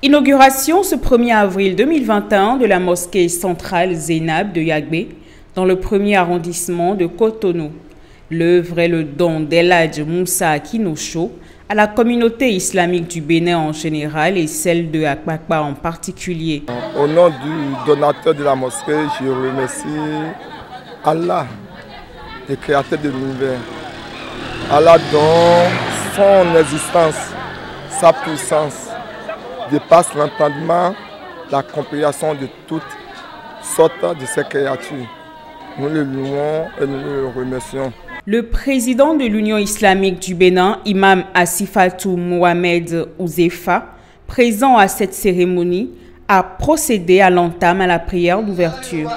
Inauguration ce 1er avril 2021 de la mosquée centrale Zainab de Yagbé dans le 1er arrondissement de Cotonou. L'œuvre est le don d'El Hadj Moussa Kinosho à la communauté islamique du Bénin en général et celle de Akpakpa en particulier. Au nom du donateur de la mosquée, je remercie Allah, le créateur de l'univers. Allah dont son existence, sa puissance dépasse l'entendement, la compréhension de toutes sortes de ces créatures. Nous le louons et nous le remercions. Le président de l'Union islamique du Bénin, Imam Asifatou Mohamed Ouzefa, présent à cette cérémonie, a procédé à l'entame à la prière d'ouverture.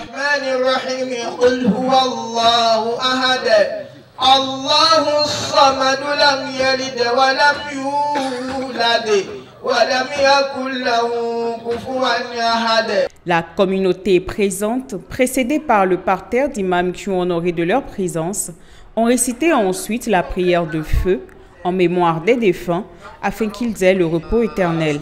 La communauté présente, précédée par le parterre d'imams qui ont honoré de leur présence, ont récité ensuite la prière de feu en mémoire des défunts afin qu'ils aient le repos éternel.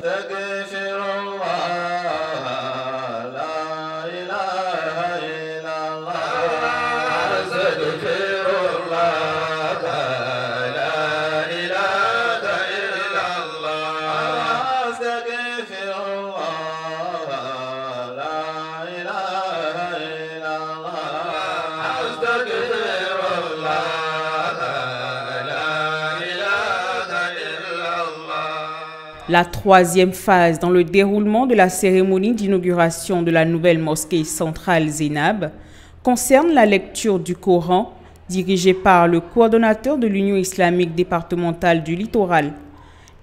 La troisième phase dans le déroulement de la cérémonie d'inauguration de la nouvelle mosquée centrale Zainab concerne la lecture du Coran dirigée par le coordonnateur de l'Union islamique départementale du littoral.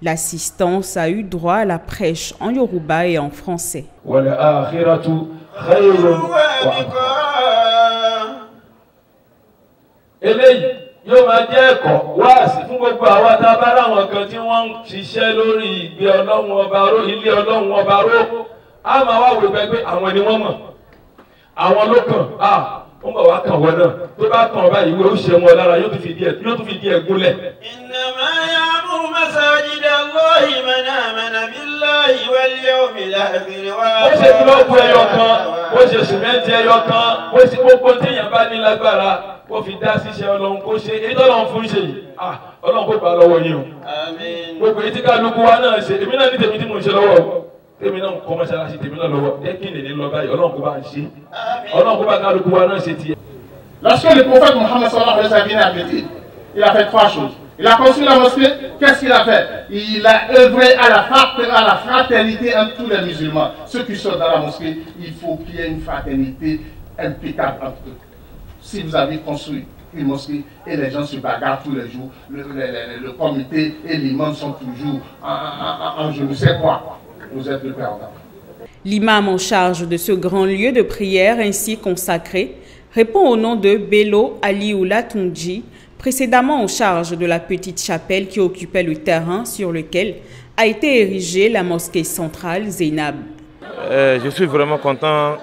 L'assistance a eu droit à la prêche en yoruba et en français. Yóò máa jẹ́ ẹ̀kọ́ wáàsí fún gbogbo àwa tá a bá ráwọn kan tí wọ́n ń ṣiṣẹ́ lórí ìgbé Ọlọ́run ọba ró ilé Ọlọ́run ọba ró á máa wá wò pé àwọn ni wọ́n mọ̀ àwọn ló kàn ó mọ̀ wá kàn wọ́n náà tó bá kàn ọba ìwé ó ṣe wọn lára yóò tún fi di ẹ̀ gúnlẹ̀. Innama ya'muru masajida Allahi man amana billahi wal yawmil akhir wa. Ó ṣe búlọ́ọ̀kù ẹyọ kan ó ṣe sìmẹ́ǹtì ẹyọ kan ó ṣe gbogbo téèyàn bá ní lágbára kó fi dá síṣẹ́ Ọlọ́run kó ṣe èyí tọ́lọ́run fún ṣe yìí Ọlọ́run kó gbà lọ́wọ́ yín o. Àmín. Gbogbo èyí tí kálukú wa náà ṣe èmi náà ní tèmi tí mò ń ṣe lọ́wọ́ tèmi náà ń kọ́ mọ́ṣáláṣí tèmi náà lọ́wọ́ jẹ́ kí n lè lọ báyìí Ọlọ́run kó bá ń ṣe Ọlọ́run kó bá kálukú wa náà ṣe tiẹ̀. Lorsque le prophète Mohammed sallallahu alayhi wa sallam a vécu, il a fait trois choses. Il a construit la mosquée, qu'est-ce qu'il a fait? Il a œuvré à la fraternité entre tous les musulmans. Ceux qui sont dans la mosquée, il faut qu'il y ait une fraternité impeccable entre eux. Si vous avez construit une mosquée et les gens se bagarrent tous les jours, le comité et l'imam sont toujours en je ne sais quoi, vous êtes le perdant. L'imam en charge de ce grand lieu de prière ainsi consacré répond au nom de Bello Aliou Latunji, précédemment en charge de la petite chapelle qui occupait le terrain sur lequel a été érigée la mosquée centrale Zainab. Je suis vraiment content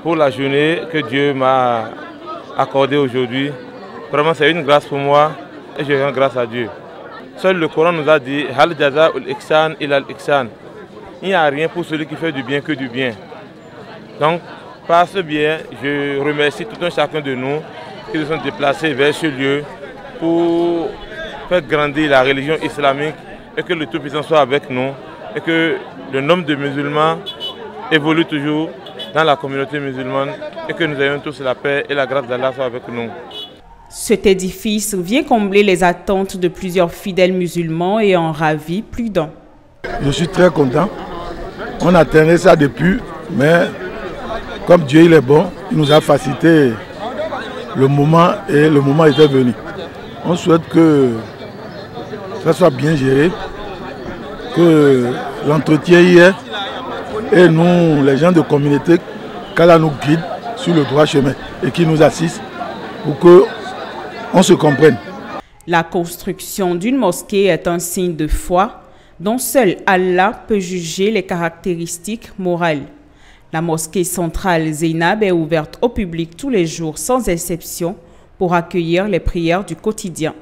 pour la journée que Dieu m'a accordée aujourd'hui. Vraiment, c'est une grâce pour moi et je rends grâce à Dieu. Seul le Coran nous a dit « Hal jaza ul ihsan ila al ihsan ». Il n'y a rien pour celui qui fait du bien que du bien. Donc, par ce bien, je remercie tout un chacun de nous qui se sont déplacés vers ce lieu pour faire grandir la religion islamique et que le Tout-Puissant soit avec nous et que le nombre de musulmans évolue toujours dans la communauté musulmane et que nous ayons tous la paix et la grâce d'Allah soit avec nous. Cet édifice vient combler les attentes de plusieurs fidèles musulmans et en ravit plus d'un. Je suis très content. On attendait ça depuis, mais comme Dieu il est bon, il nous a facilité le moment et le moment était venu. On souhaite que ça soit bien géré, que l'entretien y est et nous, les gens de communauté, qu'Allah nous guide sur le droit chemin et qu'il nous assiste pour qu'on se comprenne. La construction d'une mosquée est un signe de foi dont seul Allah peut juger les caractéristiques morales. La mosquée centrale Zainab est ouverte au public tous les jours sans exception pour accueillir les prières du quotidien.